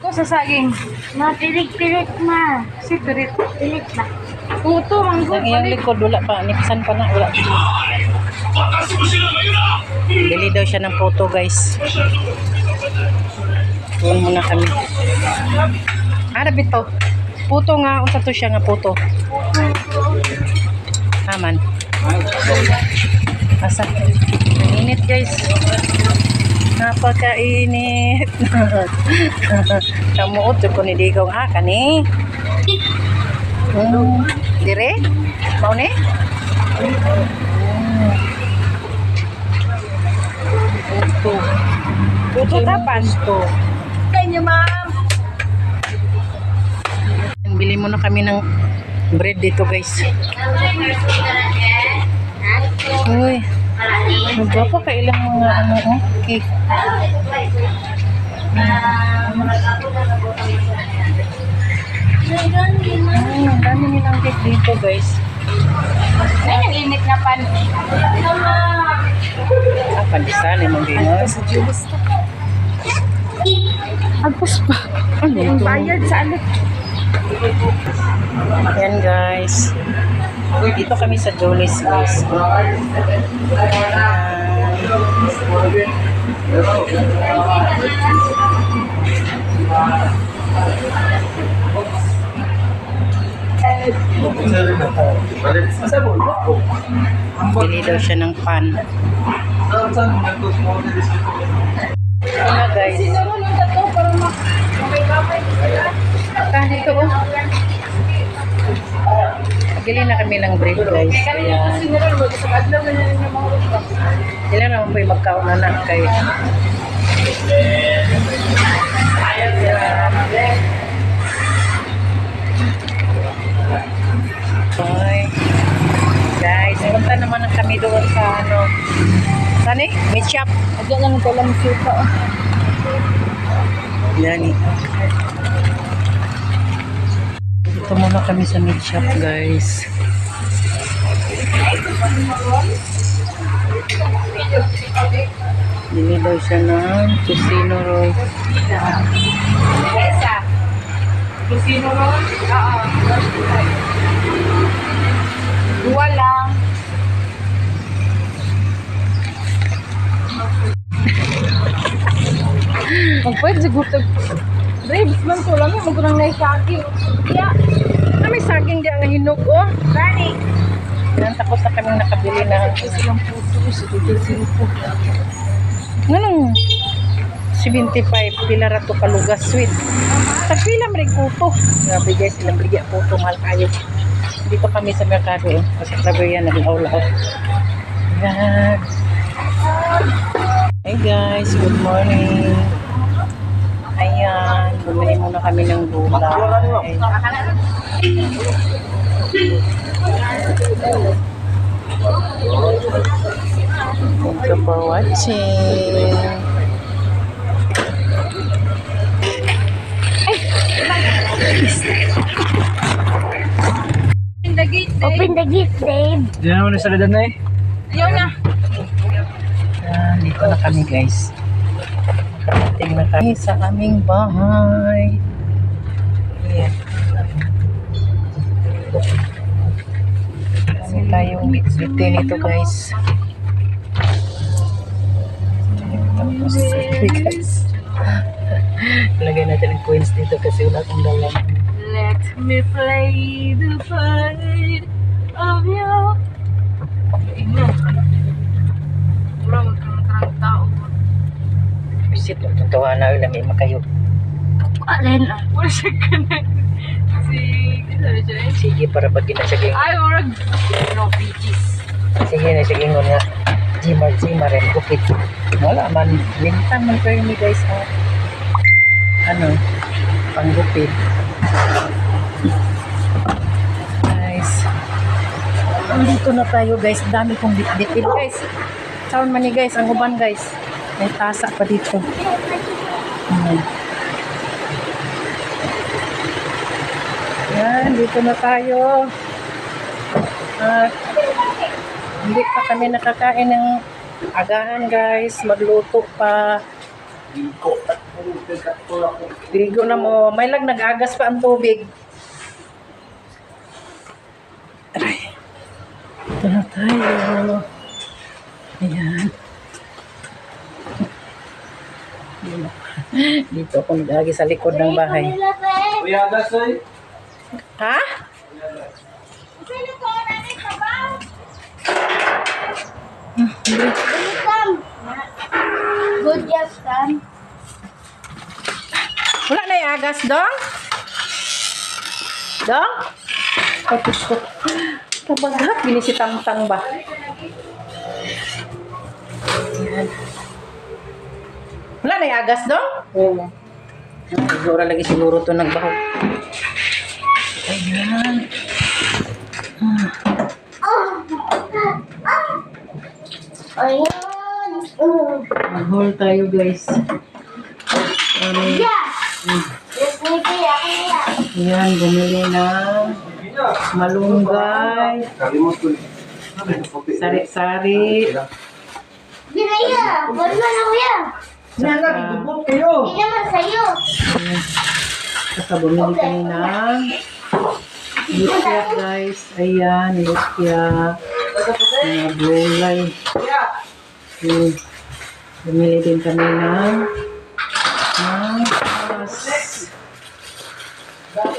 Ko sa saging. Mapilit-pilit ma. Si Pirit. Pilit ba? Puto, manggo. Ang iyong likod, wala pa. Nipasan pa na, wala. Bili daw siya ng puto, guys. Tuwan muna kami. Harap ito. Puto nga, unsa to siya nga puto. Aman. Asa. Ang init, guys. Napakainit. Kamuot ko ni Digong. Kani. Dire? Mau ni? Puto. Puto tapan. Puto. Kanya, ma'am. Bili muna kami ng bread dito, guys. Uy. Magpapa kailang mga cake. Ang dami nilang cake dito, guys. Ay, ang init na pan. Pandisan, limang ginos. Sa Julius ka. Agpos pa. Ano Ang ito? bayad sa ano? Yan, guys. Dito kami sa Jolies, guys. Bili daw siya ng pan. Ano, guys? Sinaro lang ito para makapay-kapay. Dito, oh. Bili na kami ng bread, guys. Ayan. Sinaro lang sa adlaw na niya yung mga rupa. Sila naman po yung magkauna na kay Bye. Guys, punta naman na kami doon sa ano. Saan eh? Meat shop. Adyan lang ito lang suka. Yan eh. Dito muna kami sa meat shop, guys. Bili daw siya ng tocino roll. Isa. Kusino ron? Oo. Dua lang. Magpwede siguro tag... Babes man to lang yung magurang na saging. Kaya, May saging di ang hinog, oh. gani. Yan, tapos na kami nakabili na. Silang puto, silang puto. Anong 75 pila rato kalugas sweet. Tagpila rin puto. Grabe guys, ilang bigya puto, mahal kayo. Dito kami sa merkado, eh. Kasi grabe yan, nag-aulaw. Yan. Hey guys, good morning. Ayan, bumili muna kami ng gulay. Thank you for watching. In the gate, Open the gate, babe. Diyan naman sa ladan na eh. Ayaw na. Ayan, dito na kami guys. Tingnan kami sa aming bahay. Ayan. Kasi tayong bitbitin nito guys. Tapos guys. Lagay natin ang coins dito kasi wala akong dalang. Let me play the part of you. Ingat. Kurang magkarang tao. Visit lang itong tawa na ulang may makayo. Alin ah. Wala siya ka na. Ano siya eh? Sige para pag ginasaging. Ay, urag. No, beaches. Sige na sige nga nga. Jimar rin bukit. Wala man. Lintang man kayo ni guys. Ano? Panggupit. Guys. Dito na tayo guys. Dami kong bitbitin guys. Saan man ni guys. Ang uban guys. May tasa pa dito. Yan. Dito na tayo. At hindi pa kami nakakain ng agahan guys. Magluto pa. Ligo na mo. May lag nag-agas pa ang tubig. Aray. Ito na tayo. Ayan. Dito ako nag-agi sa likod ng bahay. Kuya Gasoy. Ha? Good job, Sam. Wala na yung agas, Dong? Dong? Tapos ko. Kabagat, binisitang-tang ba? Ayan. Wala na yung agas, Dong? Oo. Siguro lagi siguro ito nagbaho. Ayan. Ayun. Mag-haul tayo, guys. Yeah. Yes, Nicky. Ako na. Ayan, bumili ng malunggay, Kalimot ko. sari-sari, Binaya. Wala na kuya. saka, kayo. Hindi naman sa'yo. saka bumili kami ng lumpia, guys. Ayan, lumpia, mga gulay. Bumili din kami ng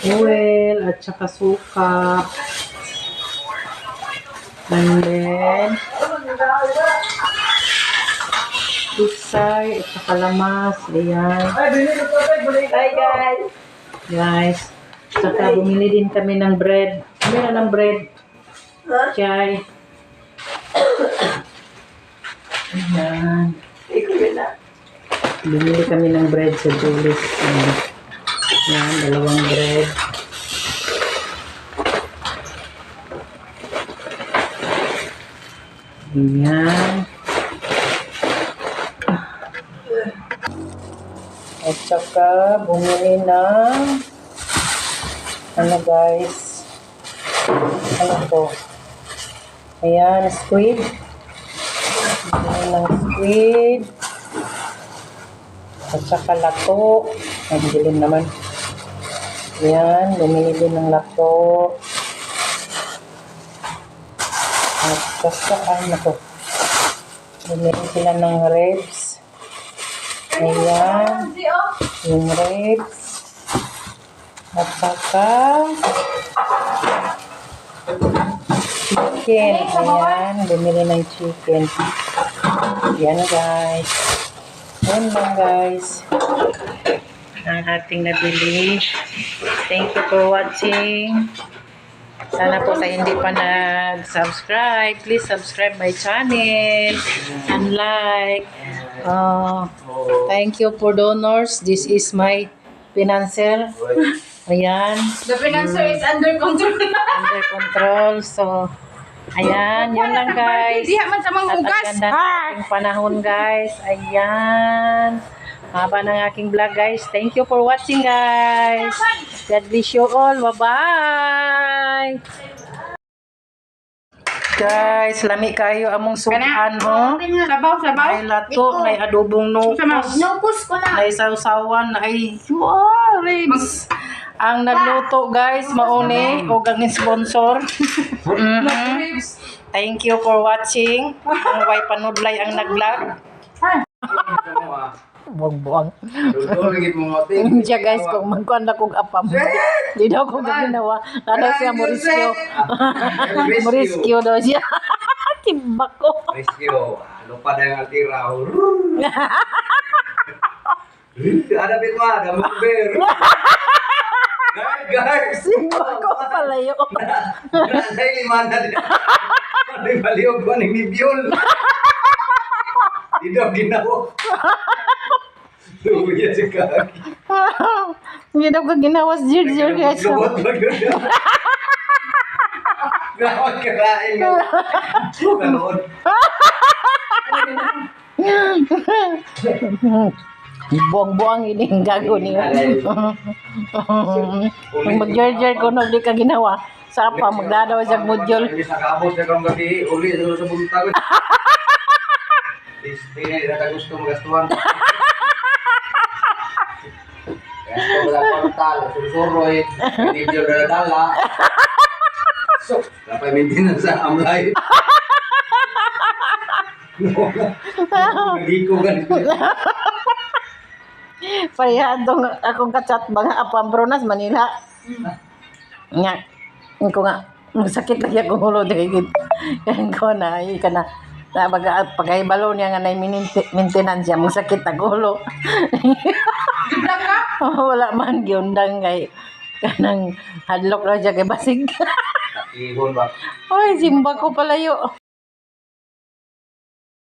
oil at saka suka. And then tuksay at saka lamas. Ayan. Hi guys. Guys. Saka bumili din kami ng bread. Bumili ng bread. Chai. Ayan. Bumili kami ng bread sa Julius. Ayan, dalawang bread. Ayan. At saka bumili ng ano guys? Ano to? Ayan, squid. Bumili ng squid. At saka lato. Ang dilim naman. Ayan, bumili din ng lato. At saka ano to? Bumili sila ng ribs. Ayan. Yung ribs. At saka chicken. Ayan, bumili ng chicken. Ayan guys. Ayan lang guys. Ang ating nabili. Thank you for watching. Sana po kayo hindi pa nag-subscribe. Please subscribe my channel and like. Thank you for donors. This is my financer. Ayan. The financer is under control. Under control. So, ayan. Yun lang guys. Di man sa mga At hugas. ang ganda ng aking panahon guys. Ayan. Haba ng aking vlog guys. Thank you for watching guys. God bless you all. Bye-bye. Guys, lami kayo among sukan ho. Sabaw, sabaw. May lato, may adobong nukos. Nupus ko na. May sausawan, ay ribs. Ang nagluto guys, mauni o ang sponsor. Thank you for watching. Ang way panudlay ang nag-vlog. Buang-buang. Siya guys, kung magkuhan na kong apam. Di daw kong ginawa. Kada siya moriskyo. Moriskyo daw siya. Timbak ko. Rescue. Lupa na yung altira. Ada Pitma, ada Mukber. Guys. Timbak ko palayo. Nanay limana din. Ano yung baliog ko ng Bibiol. Di daw ginawa. Luya si Kaki. Hindi daw ka ginawas jir guys. Lubot lang yun. Gawag ka kain. Ganoon. Buang-buang ini ang gago niyo. Kung mag-jar ko no, di ka ginawa. Sapa, magdadaw siya modyol. Hindi sa kabos na kong gabi. Uli sa buntag. Hindi na gusto magastuhan. wala portal, susuroy, video dala-dala. So, dapat maintenance sa amlay. Nagiko ka nito. Parehadong akong kachat mga apambronas Manila. Nga, ko nga, masakit lagi akong ulo dahil kaya ko na, ka na, pagkaibalo niya nga na maintenance siya, masakit ang ulo. Wala man, giundang kay, kanang hadlock na siya kay basig. Ihon ba? Ay, simba ko palayo.